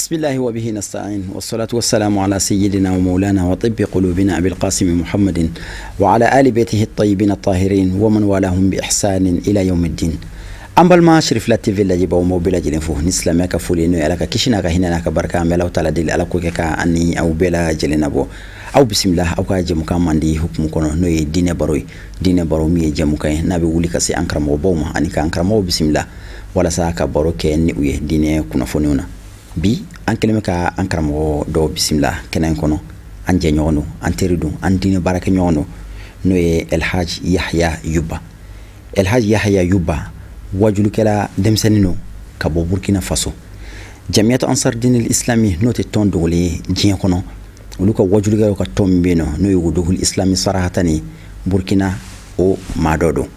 بسم الله وبه نستعين والصلاة والسلام على سيدنا ومولانا وطب قلوبنا أبي القاسم محمد وعلى آل بيته الطيبين الطاهرين ومن والاهم بإحسان إلى يوم الدين. أمبل ما شرف لا تي في لا جيبو موبيلا جيلين فو نسلم يا فولينو يا لك كيشنا كهنا كبركة ملاو تلا ديل على كوكا أني أو بلا جيلين أبو أو بسم الله أو كاجي مكان مندي حكم كونو نوي دين باروي مي جمكاي نبي ولي كسي أنكرم وبوما أني كأنكرم وبسم الله ولا ساكا باروك إني ويه دين كنا فونيونا bi an keleme ka an karamo do bismillah kenen kono an je nyono an teridu an dine baraka nyono no e El Hadj Yahya Yuba. El Hadj Yahya Yuba wajulu kala demsenino ka bo Burkina Faso jamiyat ansar din al-islami no te ton dole jien kono uluka wajulu kala ka tombeno no yuduhul islami sarahatani Burkina o madodo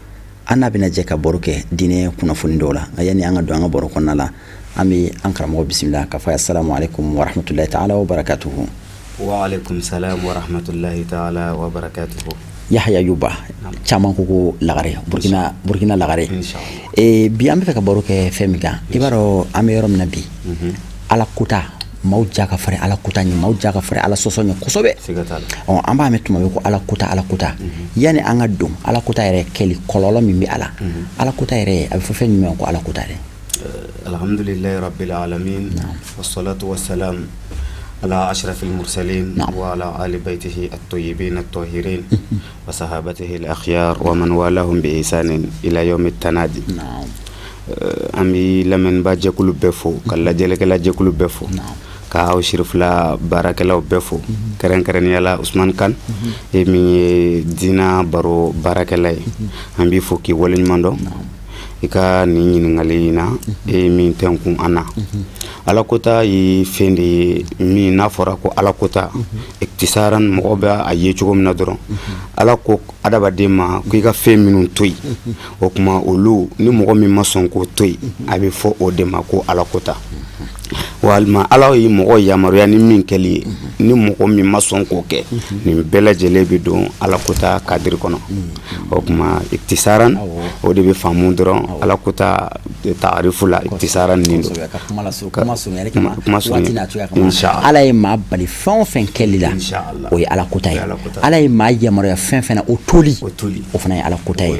anabina je ka boruke dine kuna fundola ayani anga do anga boroko nala أمي أنكرم بسم الله كفاية. السلام عليكم ورحمة الله تعالى وبركاته. وعليكم السلام ورحمة الله تعالى وبركاته. يحيى يوبا كمان كوكو لغري بوركينا لغري إن شاء الله. بيامي فكبروك فهمك إبارو أمي يوم نبي على كوتا موجا كفري على كوتا ني موجا كفري على سوسوني كوسوبي أما متما يكو على كوتا يعني أنا دوم على كوتا يري كلي كولولا ميمي على كوتا يري أبي فين ميونكو على كوتا يري. الحمد لله رب العالمين. والصلاة والسلام على أشرف المرسلين وعلى آل بيته الطيبين الطاهرين وصحابته الأخيار ومن والاهم بإحسان إلى يوم التنادي. أمي لمن باجي كل بفو كلا جلك لا جكل بفو كاو شرف لا بارك الله بفو كرن يلا عثمان كان يمي دينا برو بارك الله أمي فوكي ولين ماندو ika ni ngalina min tenkun ana alakota yi fendi mi na fora ko alakota iktisaran moba aye chugum na doron alako adaba dema ko ika fe minun toy o kuma olu ni mo mi mason ko toy abi fo o dema ko alakota walma ala yi mo yamaru ya ni min keli ni mo mi mason ko ke ni bela jelebi don alakota kadir kono o kuma iktisaran o de be famu doron alakota ta'rifu la iktisaran nindo inshallah ala yi ma bali fon fen kelila o yi alakota yi ala yi ma yamaru ya fen fen o toli o fana yi alakota yi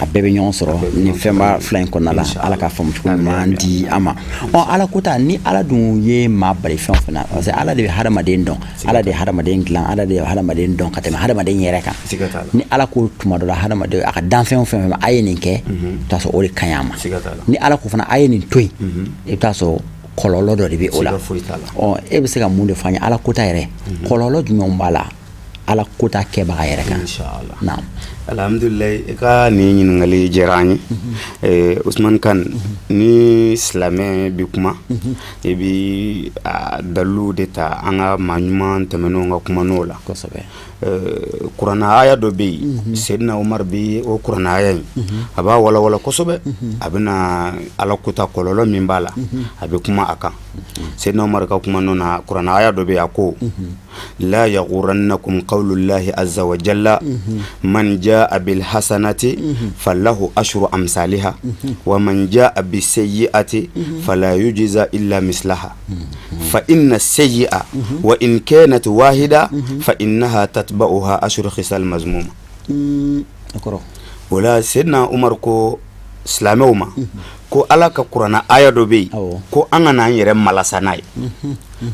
abebe nyon soro ni femba flying konala ala ka famu ko mandi ama o alakota ni ala dun ye ma bari fen fana parce ala de haramaden don ala de haramaden glan ala de haramaden don katema haramaden yere kan ni ala ko tuma do haramaden aka dan fen ayeni ke taso o kanyama ni ala ko fana ayeni toy e taso kololo do be ola o e be se ka munde fanya ala ko ta yere kololo dum mbala ala ko ta ke ba yere kan inshallah naam alhamdulillah ka ni ngali jerani Ousmane Kane ni islamé bi kuma e bi dalu deta anga manyuma temeno nga kuma nola ko sabe Qur'ana aya do bi Sayyidina Umar bi o Qur'ana aya aba wala ko sobe abina ala kuta kololo mimbala abi kuma aka Sayyidina Umar ka kuma nona Qur'ana aya do bi ako la yaghurannakum qawlullahi azza wa jalla man jaa bil hasanati falahu ashru amsalha wa man jaa bis sayyi'ati fala yujza illa mislaha fa inna as-sayyi'a wa in kanat wahida fa innaha tatba'uha ashru khisal mazmuma akoro wala Sayyidina Umar ko islamewma ko ala ka Qur'ana aya do be ko angana yere malasanai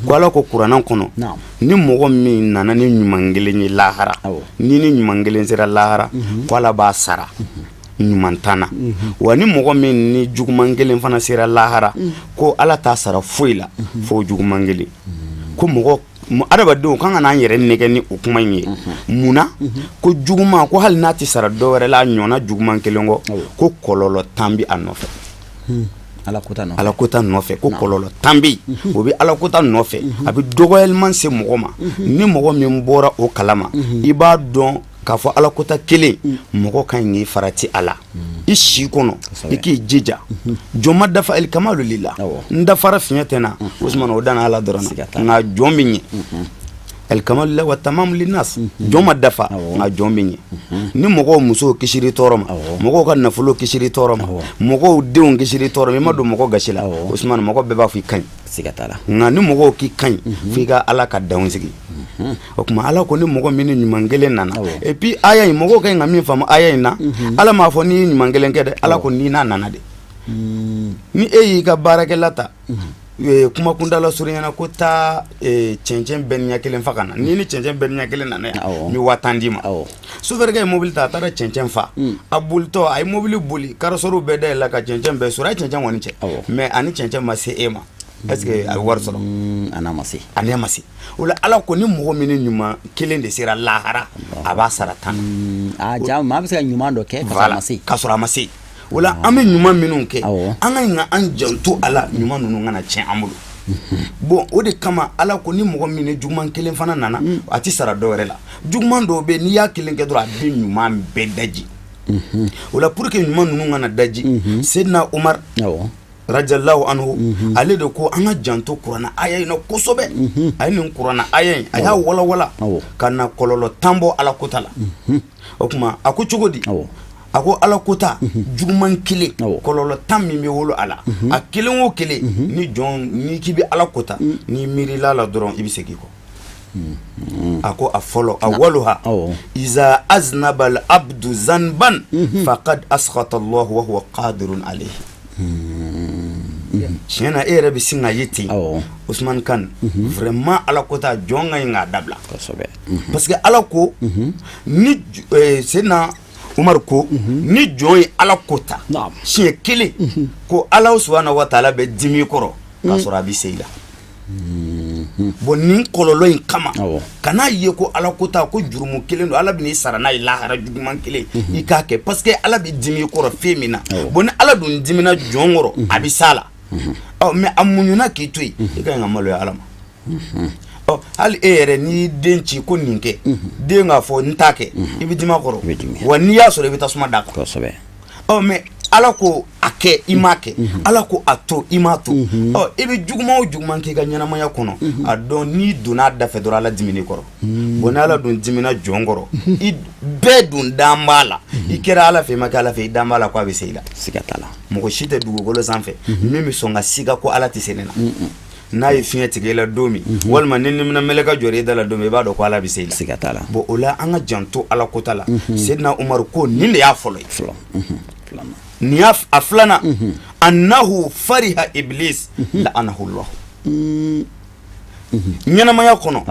ko ala ko Qur'ana kono ni mogo min nana ni nyumangele ni lahara ni nyumangele sera lahara ko ala ba sara nyumantana wa ni mogo min ni jugumangele fana sera lahara ko ala ta sara foila fo jugumangele ko mogo adaba do kan na yere nege ni okuma yi muna ko juguma ko hal nati sara do were la nyona juguman kelengo ko kololo tambi anofe ala kota nofe ko kololo tambi obi ala kota nofe abi dogoyelman se mogoma ni mogo min bora o kalama iba don ka fo ala kota kele mogo kan yi farati ala ishi kono iki jija joma dafa el kamalu lillah nda fara finyatena Usman odana ala dorana na jombi الكمال له والتمام للناس جوم الدفع مع جوميني نمغو مسو كشري تورم مغو كان نفلو كشري تورم مغو ديون كشري تورم ما دو مغو غشلا عثمان مغو بيبا في كان nka ni mɔgɔw k'i kaɲi f'i ka ala ka danw sigi o kuma ala ko ni mɔgɔ min ni ɲuman kelen nana et puis aya in mɔgɔw ka ɲi ka min faamu aya in na ala m'a fɔ n'i ye ɲuman kelen kɛ dɛ ala ko n'i n'a nana de ni e y'i ka baarakɛla ta kuma kundala surunyana ko taa cɛncɛn bɛɛ ɲɛ kelen fa ka na ni cɛncɛn bɛɛ ɲɛ kelen nana yan ni 1000 d'i ma sofɛrikɛ ye mobili ta a taara cɛncɛn fa a bolitɔ a ye mobili boli karosɔriw bɛɛ dayɛlɛ ka cɛncɛn bɛɛ sɔrɔ a ye cɛncɛn kɔni cɛ mais ani cɛncɛn ma se e ma est ce que a bɛ wari sɔrɔ a n'a ma se o la ala ko ni mɔgɔ min ni ɲuman kelen de sera lahara a b'a sara 10 ja maa bɛ se ka ɲuman dɔ kɛ ka sɔrɔ a ma se o la an bɛ ɲuman minnu kɛ an ka ɲi ka an janto a la ɲuman ninnu kana tiɲɛ an bolo bon o de kama ala ko ni mɔgɔ min ni juguman kelen fana nana a ti sara dɔ wɛrɛ la juguman dɔw bɛ n'i y'a kelen kɛ dɔrɔn a bɛ ɲuman bɛɛ daji o la pour que ɲuman ninnu kana daji Seydina Umar rajallahu anhu ale de ko an ka janto kuranna aya in na kosɛbɛ a ye nin kuranna aya in a y'a walawala ka na kɔlɔlɔ 10 bɔ ala kota la o kuma a ko cogo di a ko ala kota juguman kelen kɔlɔlɔ 10 min bɛ wolo a la a kelen o kelen ni jɔn ni k'i bɛ ala kota ni miirila la dɔrɔn i bɛ segin kɔ a ko a fɔlɔ a waluha iza aznaba al abdu zanban faqad askhata Allah wa huwa qadirun alayhi tiɲɛ na e yɛrɛ bɛ sin ka ye ten Usman Kan vraiment ala kota jɔn ka ɲi k'a dabila parce que ala ko ni Seydina Umar ko ni jɔn ye ala kota siɲɛ kelen ko ala subhanahu wa taala bɛ dimi kɔrɔ k'a sɔrɔ a bɛ se i la bon nin kɔlɔlɔ in kama kana ye ko ala kota ko jurumu kelen don ala bɛ n'i sara n'a ye lahara juguman kelen i k'a kɛ parce que ala bɛ dimi kɔrɔ fɛn min na bon ni ala dun dimina jɔn kɔrɔ a bɛ s'a la mais a muɲuna k'i to yen i ka ɲi ka maloya ala ma hali e yɛrɛ n'i den ci ko nin kɛ den k'a fɔ n t'a kɛ i bɛ dima kɔrɔ wa n'i y'a sɔrɔ i bɛ tasuma d'a kan mais ala ko a kɛ i m'a kɛ ala ko a to i m'a to i bɛ juguman o juguman k'i ka ɲɛnamaya kɔnɔ a dɔn n'i donn'a da fɛ dɔrɔn ala dimini kɔrɔ bon ni ala dun dimina jɔn kɔrɔ i bɛɛ dun dan b'a la i kɛra ala fɛ i ma kɛ ala fɛ i dan b'a la ko a bɛ se i la mɔgɔ si tɛ dugukolo sanfɛ min bɛ sɔn ka siga ko ala tɛ se ne na n'a ye fiɲɛ tigɛ i la don min walima ni nimina mɛlɛka jɔra i da la don min i b'a dɔn ko ala bɛ se i la bon o la an ka janto ala kota la Seydina Umar ko nin de y'a fɔlɔ ye ni y'a a filanan annahu fariha iblis la'anahu Allah ɲɛnamaya kɔnɔ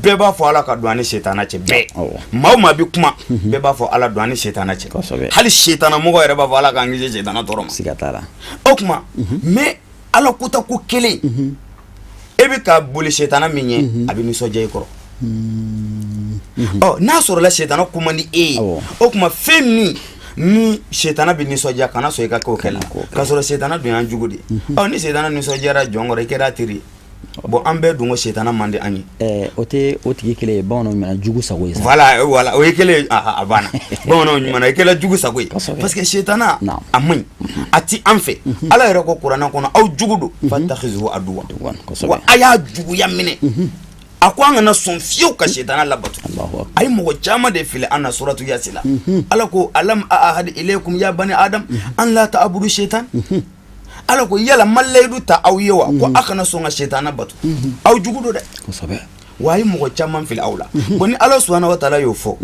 bɛɛ b'a fɔ ala ka don ani setana cɛ bɛɛ maa o maa bɛ kuma bɛɛ b'a fɔ ala don ani setana cɛ hali setana mɔgɔ yɛrɛ b'a fɔ ala k'an kisi setana tɔɔrɔ ma o kuma mais ala kota ko kelen e bɛ ka boli setana min ye a bɛ nisɔndiya i kɔrɔ n'a sɔrɔla setana ko man di e ye o kuma fɛn min ni setana bɛ nisɔndiya kana sɔn i ka k'o kɛ la k'a sɔrɔ setana dun y'an jugu de ni setana nisɔndiyara jɔn kɔrɔ i kɛra a teri ye bon an bɛɛ dun ko setana man di an ye o tɛ o tigi kelen ye bamananw ɲuman jugu sago ye voilà o ye kelen a banna bamananw ɲuman i kɛra jugu sago ye parce que setana a man ɲi a ti an fɛ ala yɛrɛ ko kuranna kɔnɔ aw jugu don fatakhizuhu aduwa wa a y'a juguya minɛ a ko an kana sɔn fiyewu ka setana labato a ye mɔgɔ caman de fili an na suratu Yasin la ala ko alam ahad ilaykum ya bani adam an la ta'budu shaitan ala ko yala malayidu ta aw ye wa ko a kana sɔn ka setana bato aw jugu don dɛ wa a ye mɔgɔ caman fili aw la bon ni ala subhanahu wa taala y'o fɔ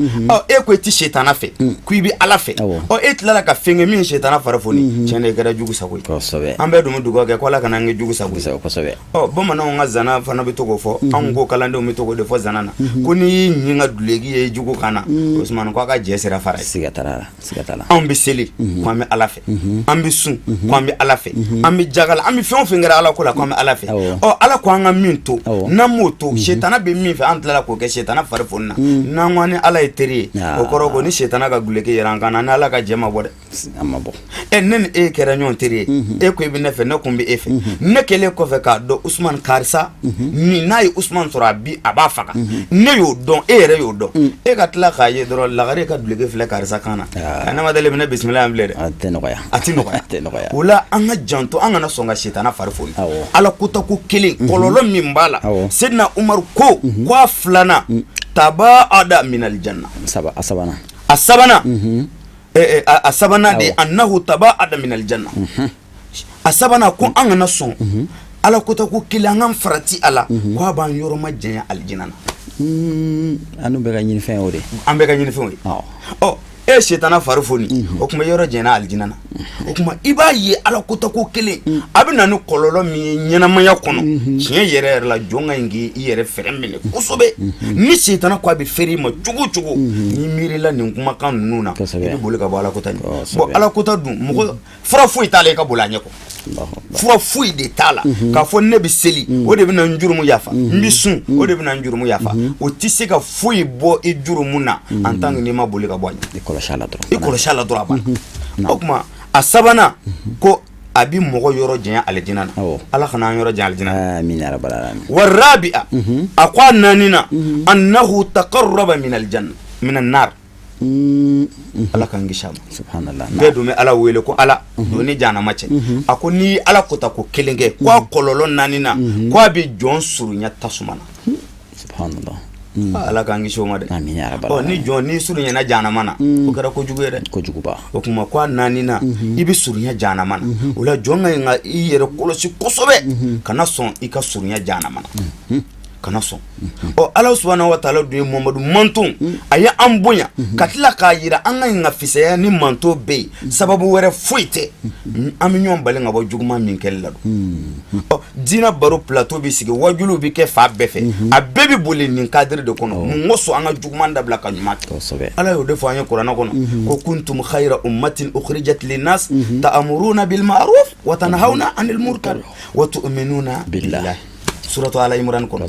e ko i ti setana fɛ ko i bɛ ala fɛ e tilala ka fɛn kɛ min ye setana fara foni tiɲɛ na i kɛra jugu sago ye an bɛɛ dun bɛ dugawu kɛ ko ala kana an kɛ jugu sago ye bamananw ka zana fana bɛ to k'o fɔ anw ko kalandenw bɛ to k'o de fɔ zana na ko n'i y'i ɲin ka duleki ye jugu kan na Usmani ko a ka jɛ sira fara ye anw bɛ seli ko an bɛ ala fɛ an bɛ sun ko an bɛ ala fɛ an bɛ jagala an bɛ fɛn o fɛn kɛra ala ko la ko an bɛ ala fɛ ala ko an ka min to n'an m'o to setana bɛ min fɛ an tilala k'o kɛ setana fari foni na n'an ko ni ala ye teri ye o kɔrɔ ko ni setana ka guleki yɛrɛ an kan na ni ala ka jɛ ma bɔ dɛ ne ni e kɛra ɲɔgɔn teri ye e ko i bɛ ne fɛ ne kun bɛ e fɛ ne kɛlen kɔfɛ k'a dɔn Usmani karisa ni n'a ye Usmani sɔrɔ a b'a faga ne y'o dɔn e yɛrɛ y'o dɔn e ka tila k'a ye dɔrɔn lagare ka duleki filɛ karisa kan na ne ma deli bɛ ne bisimila yan bilen dɛ a tɛ nɔgɔya o la an ka janto an kana sɔn ka setana fari foni ala kota ko kelen kɔlɔlɔ min b'a la Seydina Umar ko a filanan taba'ada minal janna a sabanan de annahu taba'ada minal janna a sabanan ko an kana sɔn ala kota ko kelen an farati ala ko b'an yɔrɔ ma janya aljina na anu bɛ ka ɲini fɛn o de an bɛ ka ɲini fɛn o ye shetana fari foni o kuma yɔrɔ jɛna aljina na o kuma i b'a ye ala kota ko kelen a bɛ na ni kɔlɔlɔ min ye ɲɛnamaya kɔnɔ tiɲɛ yɛrɛ yɛrɛ la jɔn ka ɲi k'i yɛrɛ fɛrɛ minɛ kosɛbɛ ni shetana ko a bɛ feere i ma cogo cogo n'i miirila nin kumakan ninnu na i bɛ boli ka bɔ ala kota ɲɛ bon ala kota dun mɔgɔ fura foyi t'a la i ka boli a ɲɛ kɔ fura foyi de t'a la k'a fɔ ne bɛ seli o de bɛ na n jurumu yafa n bɛ sun o de bɛ na n jurumu yafa o tɛ se ka foyi bɔ i jurumu na en tant que n'i ma boli ka bɔ a ɲɛ i kɔlɔsi a la dɔrɔn a banna o kuma a sabanan ko a bɛ mɔgɔ yɔrɔ janya aljina na ala kana an yɔrɔ janya aljina na amin ya rabbal alamin wa rabi'a a ko a naanina annahu taqarraba min aljanna min annar ala kan kisi a ma subhanallah bɛɛ dun bɛ ala wele ko ala don ni jahanama cɛ a ko ni ala kota ko kelen kɛ ko a kɔlɔlɔ naani na ko a bɛ jɔn surunya tasuma na subhanallah ala k'an kisi o ma dɛ amin ya rabbal alamin ni jɔn ni surunyana jahanama na o kɛra kojugu ye dɛ kojuguba o kuma ko a naani na i bɛ surunya jahanama na o la jɔn ka ɲi ka i yɛrɛ kɔlɔsi kosɛbɛ kana sɔn i ka surunya jahanama na kana sɔn ala subhanahu wa ta'ala dun ye Muhamadu manton a ye an bonya ka tila k'a yira an ka ɲi ka fisaya ni manto bɛ yen sababu wɛrɛ foyi tɛ an bɛ ɲɔgɔn bali ka bɔ juguman min kɛli la don diinɛ baro plateau bɛ sigi wajuliw bɛ kɛ fa bɛɛ fɛ a bɛɛ bɛ boli nin cadre de kɔnɔ mun ko sɔn an ka juguman dabila ka ɲuman kɛ ala y'o de fɔ an ye kuranɛ kɔnɔ ko kuntum khayra ummatin ukhrijat linnas ta'muruna bil ma'ruf wa tanhauna 'anil munkar wa tu'minuna billahi suratu ala imran kɔnɔ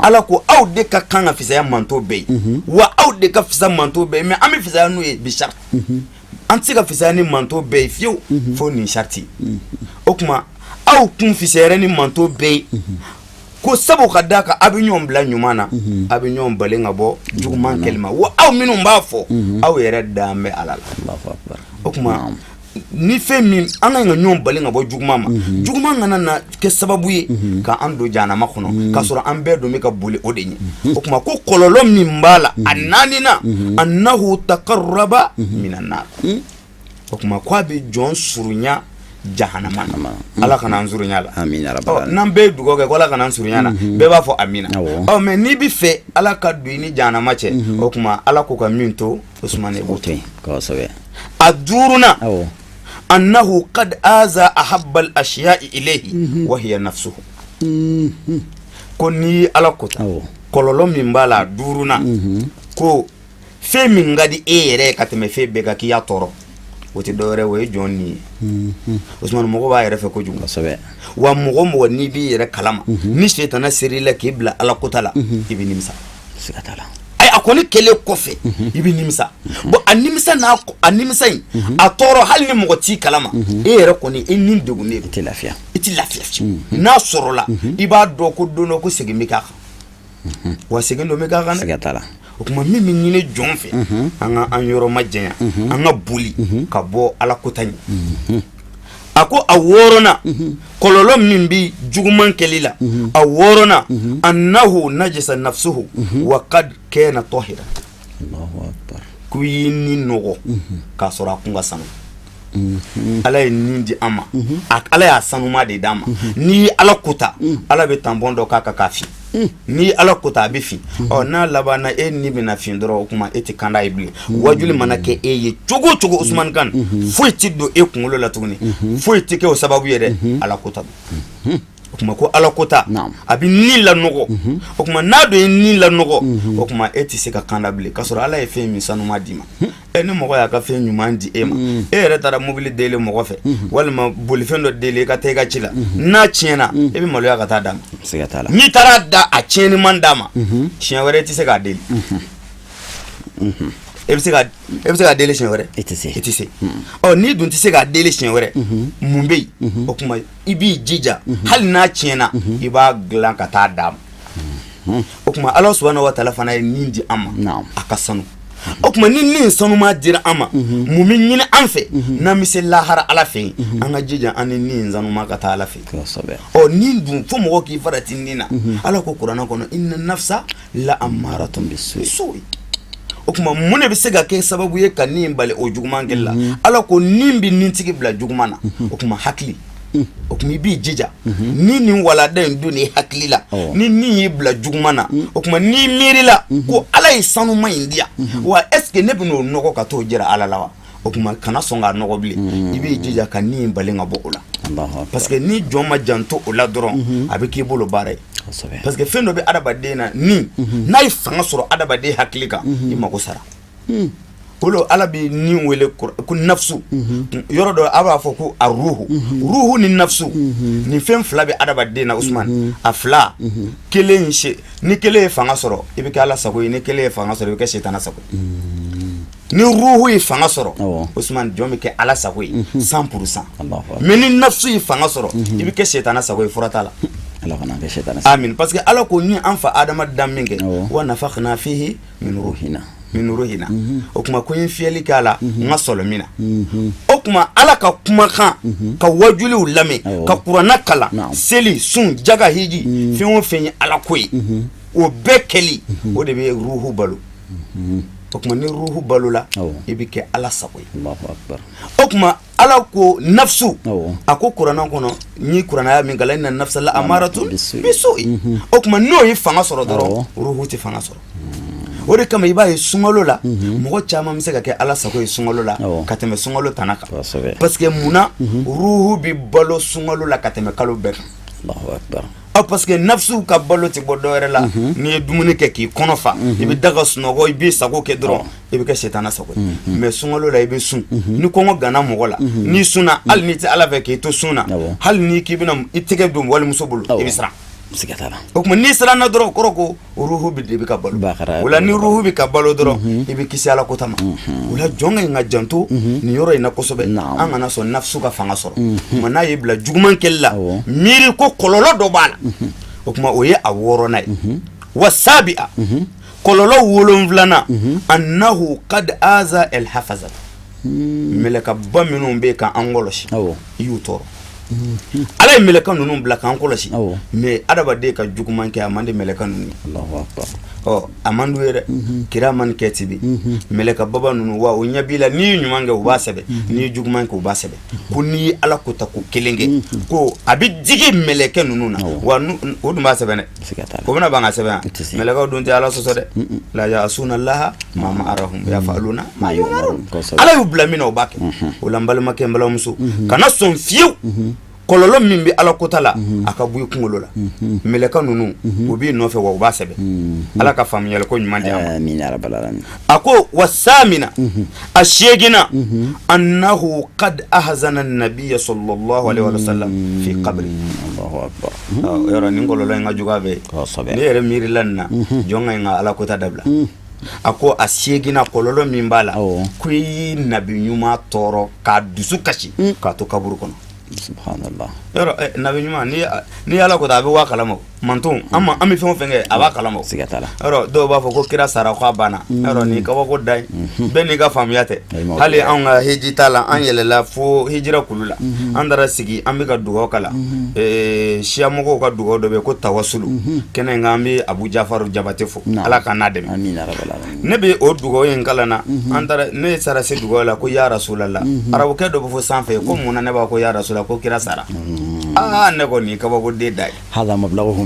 ala ko aw de ka kan ka fisaya manto bɛɛ ye wa aw de ka fisa manto bɛɛ ye mais an bɛ fisaya n'u ye bi charte an tɛ se ka fisaya ni manto bɛɛ ye fiyewu fo nin charte o kuma aw kun fisayara ni manto bɛɛ ye ko sabu ka d'a kan a bɛ ɲɔgɔn bila ɲuman na a bɛ ɲɔgɔn bali ka bɔ juguman kɛli ma wa aw minnu b'a fɔ aw yɛrɛ dan bɛ ala la o kuma ni fɛn min an ka ɲɔgɔn bali ka bɔ juguman ma juguman kana na kɛ sababu ye ka an don jahanama kɔnɔ k'a sɔrɔ an bɛɛ don bɛ ka boli o de ɲɛ o kuma ko kɔlɔlɔ min b'a la a naanina annahu taqarraba minan nar o kuma ko a bɛ jɔn surunya jahanama na ala kana an surunya la amina n'an bɛɛ ye dugawu kɛ ko ala kana an surunya la bɛɛ b'a fɔ amina mais n'i bɛ fɛ ala ka don i ni jahanama cɛ o kuma ala ko ka min to Usman b'o to yen kosɛbɛ a duuruna annahu qad aza ahabba al-ashya'i ilayhi wa hiya nafsuhu ko ni ala kota kɔlɔlɔ min b'a la duuruna ko fɛn min ka di e yɛrɛ ka tɛmɛ fɛn bɛɛ kan k'i y'a tɔɔrɔ o tɛ dɔwɛrɛ o ye jɔn ni ye Usman mɔgɔ b'a yɛrɛ fɛ kojugu kosɛbɛ wa mɔgɔ n'i b'i yɛrɛ kalama ni sitana ser'i la k'i bila ala kota la i bɛ nimisa siga t'a la a kɔni kɛlen kɔfɛ i bɛ nimisa bon a nimisa in a tɔɔrɔ hali ni mɔgɔ t'i kalama e yɛrɛ kɔni e ni degunnen i tɛ lafiya fiyewu n'a sɔrɔla i b'a dɔn ko don dɔ ko segin bɛ k'a kan wa segin dɔ bɛ k'a kan dɛ siga t'a la o kuma min bɛ ɲini jɔn fɛ an ka an yɔrɔ ma janya an ka boli ka bɔ ala kota ɲɛ a ko a wɔɔrɔna kɔlɔlɔ min bɛ juguman kɛli la a wɔɔrɔna annahu najasa nafsuhu wa qad kana tahira Allahu akbar ko y'i ni nɔgɔ k'a sɔrɔ a kun ka sanu ala ye nin di an ma ala y'a sanuma de d'an ma ni ala kota ala bɛ tanbɔn dɔ k'a kan k'a fin ni ala kota a bɛ fin n'a laban na e ni bɛna fin dɔrɔn o kuma e tɛ kanda ye bilen wajuli mana kɛ e ye cogo o cogo Usman kan foyi tɛ don e kunkolo la tuguni foyi tɛ kɛ o sababu ye dɛ ala kota don o kuma ko ala kota a bɛ ni lanɔgɔ o kuma n'a don ye ni lanɔgɔ o kuma e tɛ se ka kanda bilen k'a sɔrɔ ala ye fɛn min sanuma d'i ma ni mɔgɔ y'a ka fɛn ɲuman di e ma e yɛrɛ taara mobili dele mɔgɔ fɛ walima bolifɛn dɔ dele e ka taa i ka ci la n'a tiɲɛna e bɛ maloya ka taa d'a ma n'i taara da a tiɲɛni man d'a ma siɲɛ wɛrɛ e tɛ se k'a deli e bɛ se ka deli siɲɛ wɛrɛ i tɛ se n'i dun tɛ se k'a deli siɲɛ wɛrɛ mun bɛ yen o kuma i b'i jija hali n'a tiɲɛna i b'a dilan ka taa d'a ma o kuma ala subhanahu wa ta'ala fana ye nin di an ma a ka sanu o kuma ni nin sanuma dira an ma mun bɛ ɲini an fɛ n'an bɛ se lahara ala fɛ yen an ka jija an ni nin sanuma ka taa ala fɛ nin dun fo mɔgɔ k'i farati nin na ala ko kuranɛ kɔnɔ inna nafsa la ammaratun bisu'i o kuma mun de bɛ se ka kɛ sababu ye ka nin bali o juguman kɛli la ala ko nin bɛ nin tigi bila juguman na o kuma hakili o kuma i b'i jija ni nin walada in don i hakili la ni nin y'i bila juguman na o kuma n'i miirila ko ala ye sanuma in di yan wa est ce que ne bɛn'o nɔgɔ ka t'o jira ala la wa o kuma kana sɔn k'a nɔgɔ bilen i b'i jija ka nin balen ka bɔ o la parce que ni jɔn ma janto o la dɔrɔn a bɛ k'i bolo baara ye parce que fɛn dɔ bɛ adamaden na ni n'a ye fanga sɔrɔ adamaden hakili kan i mago sara olo ala bi ni wele ko nafsu yɔrɔ dɔ a b'a fɔ ko a ruhu ni nafsu ni fɛn fila bɛ adamaden na Usman a fila kelen ni kelen ye fanga sɔrɔ i bɛ kɛ ala sago ye ni kelen ye fanga sɔrɔ i bɛ kɛ sitana sago ni ruhu ye fanga sɔrɔ Usman jɔn bɛ kɛ ala sago ye 100% mais ni nafsu ye fanga sɔrɔ i bɛ kɛ sitana sago ye fura t'a la amin parce que ala ko ni an fa adama dan min kɛ wa nafakhna fihi min ruhina o kuma ko in fiyɛli k'a la n ka sɔlɔ min na o kuma ala ka kumakan ka wajuliw lamɛn ka kuranna kalan seli sun jaga hiji fɛn o fɛn ye ala ko ye o bɛɛ kɛli o de bɛ ruhu balo o kuma ni ruhu balo la i bɛ kɛ ala sago ye o kuma ala ko nafsu a ko kuranna kɔnɔ ni kuranna min kala inna nafsa la amaratun bisu'i o kuma n'o ye fanga sɔrɔ dɔrɔn ruhu tɛ fanga sɔrɔ o de kama i b'a ye sunkalo la mɔgɔ caman bɛ se ka kɛ ala sago ye sunkalo la ka tɛmɛ sunkalo tana kan parce que munna ruhu bɛ balo sunkalo la ka tɛmɛ kalo bɛɛ kan parce que nafsu ka balo tɛ bɔ dɔwɛrɛ la n'i ye dumuni kɛ k'i kɔnɔ fa i bɛ daga sunɔgɔ i b'i sago kɛ dɔrɔn i bɛ kɛ sitana sago ye mais sunkalo la i bɛ sun ni kɔngɔ gana mɔgɔ la n'i sunna hali n'i tɛ ala fɛ k'i to sun na hali n'i k'i bɛna i tɛgɛ don walimuso bolo i bɛ siran o kuma n'i siranna dɔrɔn kɔrɔ ko ruhu bɛ ka balo o la ni ruhu bɛ ka balo dɔrɔn i bɛ kisi ala kota ma o la jɔn ka ɲi ka janto nin yɔrɔ in na kosɛbɛ an kana sɔn nafsu ka fanga sɔrɔ kuma n'a ye bila juguman kɛli la miiri ko kɔlɔlɔ dɔ b'a la o kuma o ye a wɔɔrɔnan ye wa sabi'a kɔlɔlɔ 7 annahu qad aza el hafazat mɛlɛkaba minnu bɛ kan an kɔlɔsi i y'u tɔɔrɔ ala ye mɛlɛka ninnu bila k'an kɔlɔsi mais adamaden ka juguman kɛ a man di mɛlɛka ninnu a man d'u ye dɛ kira man kɛ ten bi mɛlɛka baba ninnu wa o ɲɛ b'i la n'i ye ɲuman kɛ u b'a sɛbɛn n'i ye juguman kɛ u b'a sɛbɛn ko n'i ye ala kota ko kelen kɛ ko a bɛ digi mɛlɛkɛ ninnu na wa o dun b'a sɛbɛn dɛ o bɛna ban ka sɛbɛn yan mɛlɛkaw dun tɛ ala sɔsɔ dɛ la ya'asuna allaha ma amarahum yaf'aluna ma yu'marun ala y'u bila min na o b'a kɛ o la n balimakɛ n balimamuso kana sɔn fiyewu kɔlɔlɔ min bɛ ala kota la a ka bɔ i kunkolo la mɛlɛka ninnu u b'i nɔfɛ wa u b'a sɛbɛn ala ka faamuyali ko ɲuman di a ma a ko wa samina a 8 annahu qad ahzana an-nabiy sallallahu alaihi wa sallam fi qabri yɔrɔ nin kɔlɔlɔ in ka jugu a bɛɛ ne yɛrɛ miirila nin na jɔn ka ɲi ka ala kota dabila a ko a 8 kɔlɔlɔ min b'a la ko i y'i nabi ɲuman tɔɔrɔ k'a dusu kasi k'a to kaburu kɔnɔ subhanallah yɔrɔ nabi ɲuman ni ala ko ta a bɛ waa kalama manton an bɛ fɛn o fɛn kɛ a b'a kalama yɔrɔ dɔw b'a fɔ ko kira sara ko a banna yɔrɔ nin kabako da ye bɛɛ n'i ka faamuya tɛ hali anw ka hiji t'a la an yɛlɛla fo hijira kulu la an taara sigi an bɛ ka dugawu kala siya mɔgɔw ka dugawu dɔ bɛ yen ko tawasulu kɛnɛ in kan an bɛ abu jafaru jabate fo ala ka n'a dɛmɛ ne bɛ o dugawu in kalan na an taara ne sara se dugawu la ko ya rasulala arabukɛ dɔ bɛ fɔ sanfɛ ko mun na ne b'a ko ya rasulala ko kira sara ne ko nin kabako den da ye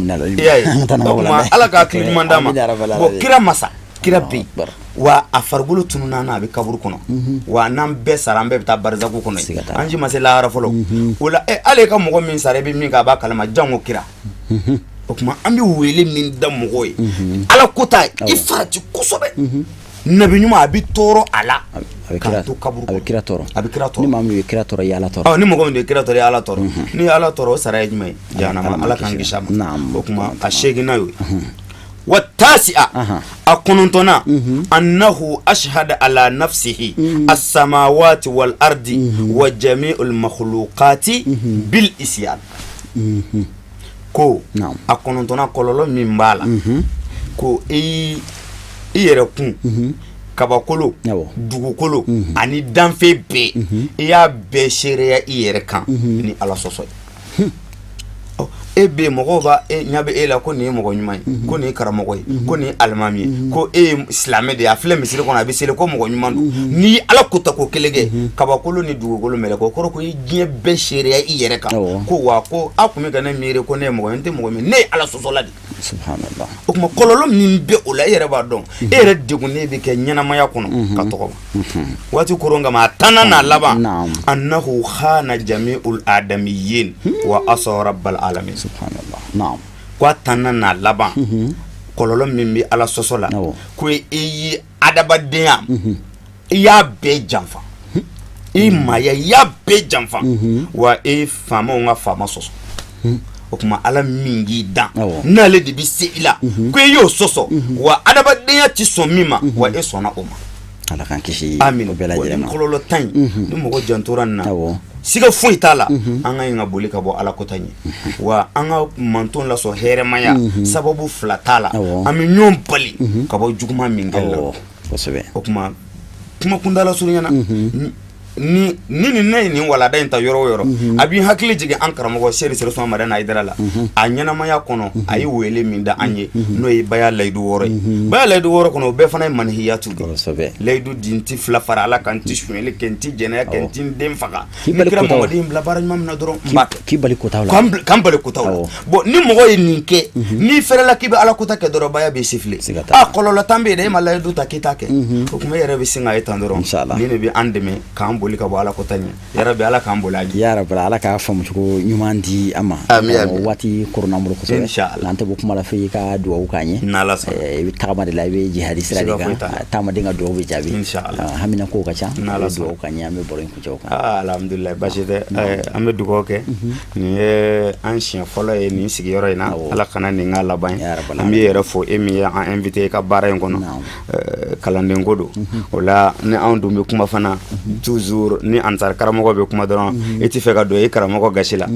ala ka hakili ɲuman d'a ma bon kira masa kira bɛ yen wa a farikolo tununna a bɛ kaburu kɔnɔ wa n'an bɛɛ sara an bɛɛ bɛ taa barizaku kɔnɔ an si ma se lahara fɔlɔ o la ale ka mɔgɔ min sara i bɛ min kɛ a b'a kalama jango kira o kuma an bɛ wele min da mɔgɔw ye ala kota i farati kosɛbɛ nabi ɲuman a bɛ tɔɔrɔ a la k'a to kaburu kɔnɔ a bɛ kira tɔɔrɔ ni maa min ye kira tɔɔrɔ i ye ala tɔɔrɔ ni mɔgɔ min ye kira tɔɔrɔ i ye ala tɔɔrɔ ni ye ala tɔɔrɔ o sara ye jumɛn ye jahanama ala k'an kisi a ma o kuma a 8 y'o ye wa 9 a 9 annahu ashhada ala nafsihi as-samawati wal ardi wa jami'ul makhluqati bil isyan ko a 9 kɔlɔlɔ min b'a la ko i yɛrɛ kun kabakolo dugukolo ani danfɛn bɛɛ i y'a bɛɛ seereya i yɛrɛ kan ni ala sɔsɔ ye e be mɔgɔw ba ɲa bɛ e la ko nin ye mɔgɔ ɲuman ye ko nin ye karamɔgɔ ye ko nin ye alimami ye ko e ye silamɛ de ye a filɛ misiri kɔnɔ a bɛ seli ko mɔgɔ ɲuman don ni ala ko ta ko kelen kɛ kabakolo ni dugukolo mɛlɛ ko kɔrɔ ko i diɲɛ bɛɛ seereya i yɛrɛ kan ko wa ko a kun bɛ ka ne miiri ko ne ye mɔgɔ ye n tɛ mɔgɔ min ne ye ala sɔsɔla de subhanallah o kuma kɔlɔlɔ min bɛ o la e yɛrɛ b'a dɔn e yɛrɛ degunnen bɛ kɛ ɲɛnamaya kɔnɔ ka tɔgɔ waati koron kama a tanna n'a laban annahu khana jami'ul adamiyyin wa asa rabbal alamin subhanallah naam ko a tanna n'a laban kɔlɔlɔ min bɛ ala sɔsɔ la ko e ye adamadenya i y'a bɛɛ janfa i maaya i y'a bɛɛ janfa wa e faamaw ka faama sɔsɔ o kuma ala min y'i dan n'ale de bɛ se i la ko e y'o sɔsɔ wa adamadenya ti sɔn min ma wa e sɔnna o ma ala k'an kisi amin bɛɛ lajɛlen ma kɔlɔlɔ tan in ni mɔgɔ jantora nin na siga foyi t'a la an ka ɲi ka boli ka bɔ ala kota ɲɛ wa an ka mantonw lasɔn hɛrɛmaya sababu fila t'a la an bɛ ɲɔgɔn bali ka bɔ juguman min kɛ la kosɛbɛ o kuma kundala surunyana ni ne ye nin walada in ta yɔrɔ o yɔrɔ a b'i hakili jigin an karamɔgɔ seri sɔrɔ Madani Ayidara la a ɲɛnamaya kɔnɔ a ye wele min da an ye n'o ye baya layidu 6 ye baya layidu 6 kɔnɔ o bɛɛ fana ye manihiyatu de layidu din ti fila fara ala kan ti suɲɛli kɛ n ti jɛnɛya kɛ n ti den faga ni kira Mamadu in bila baara ɲuman min na dɔrɔn k'i bali kotaw la kan bali kotaw la bon ni mɔgɔ ye nin kɛ ni fɛrɛla k'i bɛ ala kota kɛ dɔrɔn baya b'i sifile kɔlɔlɔ tan bɛ yen dɛ e ma layidu ta k'i t'a kɛ o kuma e yɛrɛ bɛ sin ka ye tan dɔrɔn ni ne bɛ an dɛmɛ k'an boli ka bɔ ala kota ɲɛ yarabi ala k'an boli a ɲɛ yarabi ala k'a faamucogo ɲuman di an ma waati korona bolo kosɛbɛ n'an tɛ bɔ kuma la fo i ka duwawu k'an ye i bɛ tagama de la i bɛ jihadi sira de kan taamaden ka duwawu bɛ jaabi hamina kow ka ca i bɛ duwawu k'an ye an bɛ baro in kuncɛ o kan alhamdulilayi basi tɛ an bɛ dugawu kɛ nin ye an siɲɛ fɔlɔ ye nin sigiyɔrɔ in na ala kana nin ka laban ye an b'i yɛrɛ fo e min ye an invité i ka baara in kɔnɔ kalanden ko don o la ni anw dun bɛ kuma fana toujours ni ansar karamɔgɔ bɛ kuma dɔrɔn e tɛ fɛ ka don e karamɔgɔ gasi la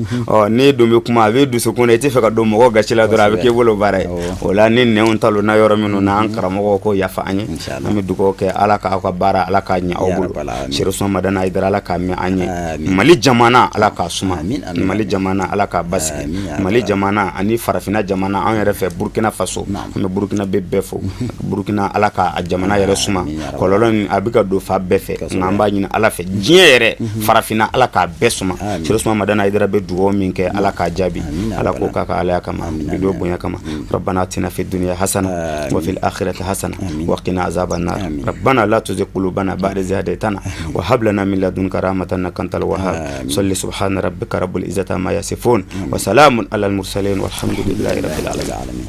ni dun bɛ kuma a bɛ dusukun na e tɛ fɛ ka don mɔgɔ gasi la dɔrɔn a bɛ k'e bolo baara ye o la ni nɛnw talonna yɔrɔ minnu na an karamɔgɔ ko yafa an ye an bɛ dugawu kɛ ala k'aw ka baara ala k'a ɲɛ aw bolo Sɛrifu Madani Ayidara ala k'a mɛn an ɲɛ Mali jamana ala k'a suma Mali jamana ala k'a basigi Mali jamana ani farafinna jamana an yɛrɛ fɛ Burkina Faso an bɛ Burkina bɛɛ fo Burkina ala k'a jamana yɛrɛ suma kɔlɔlɔ in a bɛ ka don fa bɛɛ fɛ nka an b'a ɲini ala fɛ diɲɛ yɛrɛ farafinna ala k'a bɛɛ suma Sɛrifu Madani Ayidara bɛ dugawu min kɛ ala k'a jaabi ala ko k'a ka alaya kama bido bonya kama rabbana atina fid dunya hasana wa fil akhirati hasana wa qina azaban nar rabbana la tuzigh qulubana ba'da idh hadaytana wa hab lana min ladunka rahmatan innaka antal wahhab salli subhana rabbika rabbil izzati amma yasifun wa salamun alal mursalin walhamdulillahi rabbil alamin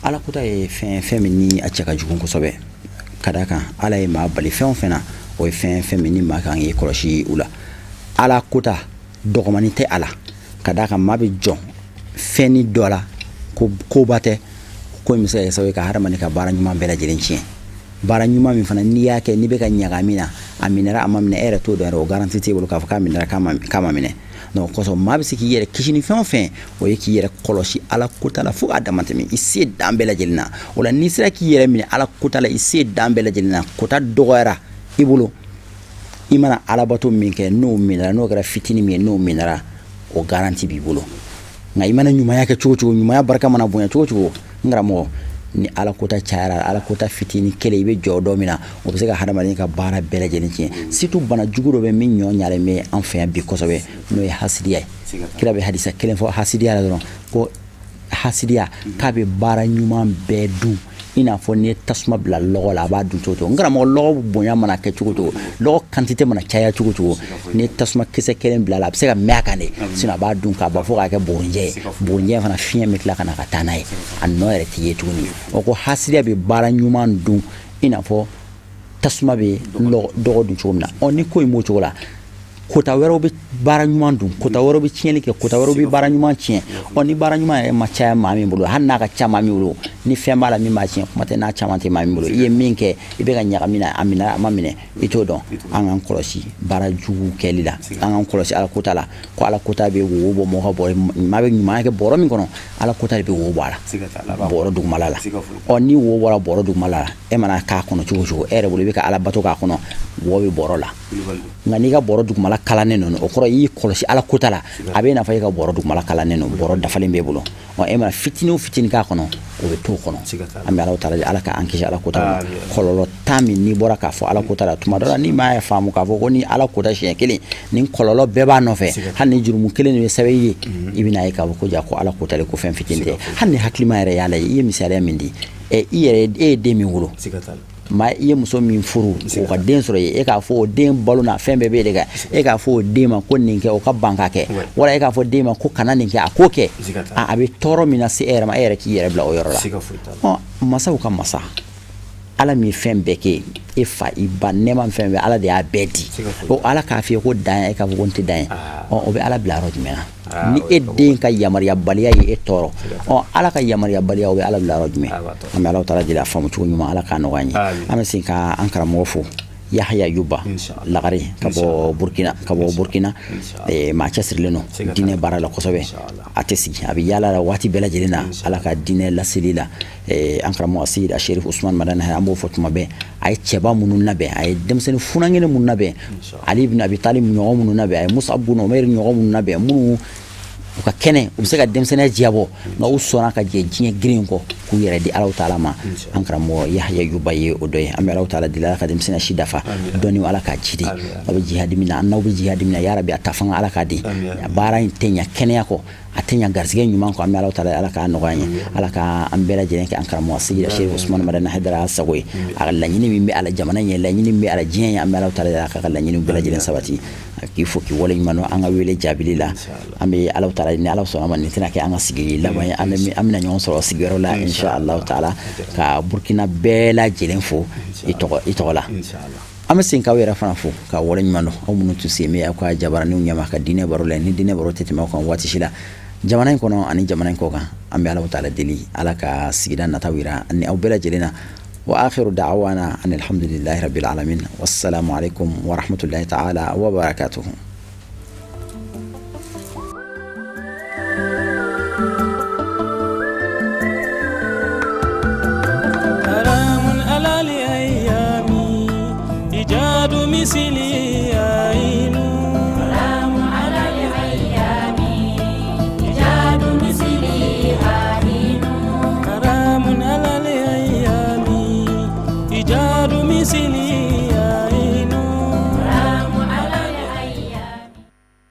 ala kota ye fɛn min ni a cɛ ka jugu kosɛbɛ ka da kan ala ye maa bali fɛn o fɛn na o ye fɛn min ni maa kan k'i kɔlɔsi u la ala kota dɔgɔmani tɛ a la ka da kan maa bɛ jɔn fɛn ni dɔ la koba tɛ ko in bɛ se ka kɛ sababu ye ka hadamaden ka baara ɲuman bɛɛ lajɛlen tiɲɛ baara ɲuman min fana n'i y'a kɛ n'i bɛ ka ɲaga min na a minɛra a ma minɛ e yɛrɛ t'o dɔn yɛrɛ o garanti t'e bolo k'a fɔ k'a minɛra k'a ma minɛ donc kosɔn maa bɛ se k'i yɛrɛ kisi ni fɛn o fɛn o ye k'i yɛrɛ kɔlɔsi ala kota la fo k'a dama tɛmɛ i se dan bɛɛ lajɛlen na o la n'i sera k'i yɛrɛ minɛ ala kota la i se dan bɛɛ lajɛlen na kota dɔgɔyara i bolo i mana alabato min kɛ n'o minɛra n'o kɛra fitinin min ye n'o minɛra o garanti b'i bolo nka i mana ɲumanya kɛ cogo cogo ɲumanya barika mana bonya cogo cogo n karamɔgɔ ni ala kota cayara ala kota fitinin kelen i bɛ jɔ dɔ min na o bɛ se ka hadamaden ka baara bɛɛ lajɛlen tiɲɛ surtout bana jugu dɔ bɛ min ɲɔɲalen bɛ an fɛ yan bi kosɛbɛ n'o ye hasidiya ye kira bɛ hadisa kelen fɔ hasidiya la dɔrɔn ko hasidiya k'a bɛ baara ɲuman bɛɛ dun i n'a fɔ n'i ye tasuma bila lɔgɔ la a b'a dun cogo cogo n karamɔgɔ lɔgɔ bonya mana kɛ cogo cogo lɔgɔ quantité mana caya cogo cogo n'i ye tasuma kisɛ kelen bila la a bɛ se ka mɛn a kan de sinon a b'a dun k'a ban fo k'a kɛ bugurinjɛ ye bugurinjɛ fana fiɲɛ bɛ tila ka na ka taa n'a ye a nɔ yɛrɛ tɛ ye tuguni o ko hasidiya bɛ baara ɲuman dun i n'a fɔ tasuma bɛ dɔgɔ dun cogo min na ni ko in b'o cogo la kota wɛrɛw bɛ baara ɲuman dun kota wɛrɛw bɛ tiɲɛli kɛ kota wɛrɛw bɛ baara ɲuman tiɲɛ ni baara ɲuman yɛrɛ ma caya maa min bolo hali n'a ka ca maa min bolo ni fɛn b'a la min b'a tiɲɛ kuma tɛ n'a caman tɛ maa min bolo i ye min kɛ i bɛ ka ɲagamina a minɛ a ma minɛ i t'o dɔn an k'an kɔlɔsi baara jugu kɛli la an k'an kɔlɔsi ala kota la ko ala kota bɛ wo bɔ mɔgɔ ka bɔrɔ maa bɛ ɲuman kɛ bɔrɔ min kɔnɔ ala kota de bɛ wo bɔ a la bɔrɔ dugumala la ni wo bɔra bɔrɔ dugumala la e mana k'a kɔnɔ cogo o cogo e yɛrɛ bolo i bɛ ka ala bato k'a kɔnɔ wo bɛ bɔrɔ la nka n'i ka bɔrɔ dugumala kalannen don o kɔrɔ i y'i kɔlɔsi ala kota la a bɛ i n'a fɔ i ka bɔrɔ dugumala kalannen don bɔrɔ dafalen b'e bolo e mana fitinin o fitinin k'a kɔnɔ o bɛ t'o kɔnɔ an bɛ ala ta ala k'an kisi ala kota la kɔlɔlɔ tan min n'i bɔra k'a fɔ ala kota la tuma dɔ la n'i m'a faamu k'a fɔ ko ni ala kota siɲɛ kelen ni kɔlɔlɔ bɛɛ b'a nɔfɛ hali ni jurumu kelen de bɛ sɛbɛn i ye i bɛna ye k'a fɔ ko ja ko ala kota le ko fɛn fitinin tɛ hali ni hakilima yɛrɛ y'a la i ye misaliya min di i yɛrɛ e ye den min wolo maa i ye muso min furu o ka den sɔrɔ ye e k'a fɔ o den balo na fɛn bɛɛ b'e de kan e k'a fɔ o den ma ko nin kɛ o ka ban ka kɛ wala e k'a fɔ den ma ko kana nin kɛ a k'o kɛ a bɛ tɔɔrɔ min na se e yɛrɛ ma e yɛrɛ k'i yɛrɛ bila o yɔrɔ la masaw ka masa ala min fɛn bɛɛ kɛ e fa i ba nɛɛma fɛn bɛɛ ala de y'a bɛɛ di o ala k'a f'i ye ko dan ye e k'a fɔ ko n tɛ dan ye o bɛ ala bila yɔrɔ jumɛn na ni e den ka yamaruyabaliya ye e tɔɔrɔ ala ka yamaruyabaliya o bɛ ala bila yɔrɔ jumɛn an bɛ ala taala deli a faamu cogo ɲuman ala k'a nɔgɔya an ye an bɛ sin ka an karamɔgɔ fo Yahya Yuba Lagare ka bɔ Burkina maa cɛsirilen don diinɛ baara la kosɛbɛ a tɛ sigi a bɛ yaala la waati bɛɛ lajɛlen na ala ka diinɛ laseli la an karamɔgɔ Seyid Sherif Usman Madani an b'o fɔ tuma bɛɛ a ye cɛba minnu labɛn a ye denmisɛnnin funankɛnɛ minnu labɛn Ali ibn Abi Talib ɲɔgɔn minnu labɛn a ye Musab ibn Umair ɲɔgɔn minnu labɛn minnu u ka kɛnɛ u bɛ se ka denmisɛnninya diyabɔ nka u sɔnna ka jɛ diɲɛ girin kɔ k'u yɛrɛ di Alahu Taala ma an karamɔgɔ Yahya Yuba ye o dɔ ye an bɛ Alahu Taala deli ala ka denmisɛnninya si dafa dɔnni ala k'a jidi aw bɛ jihadi min na an n'aw bɛ jihadi min na ya Rabi a ta fanga ala k'a di baara in tɛ ɲɛ kɛnɛya kɔ a tɛ ɲɛ garisɛgɛ ɲuman kɔ an bɛ Alahu Taala ala k'a nɔgɔya an ye ala ka an bɛɛ lajɛlen kɛ an karamɔgɔ Seyid Sherif Usman Madani Haidara sago ye a ka laɲini min bɛ ala jamana ɲɛ laɲini min bɛ ala diɲɛ ye an bɛ Alahu Taala ala ka laɲini bɛɛ lajɛlen sabati k'i fo k'i wale ɲuman dɔn an ka wele jaabili la an bɛ Alahu Taala ni ala sɔnna ma nin tɛna kɛ an ka sigi laban ye an bɛna ɲɔgɔn sɔrɔ sigiyɔrɔ la insha Allahu Taala ka Burkina bɛɛ lajɛlen fo i tɔgɔ la an bɛ segin k'aw yɛrɛ fana fo ka wale ɲuman dɔn aw minnu tun se mɛ aw ka jabaraninw ɲɛma ka diinɛ baro la ni diinɛ baro tɛ tɛmɛ aw kan waati si la jamana in kɔnɔ ani jamana in kɔ kan an bɛ Alahu Taala deli ala ka sigida nataw yira ni aw bɛɛ lajɛlen na wa akhiru da'wana anil hamdulillahi rabbil alamin wassalamu alaikum wa rahmatullahi ta'ala wa barakatuhu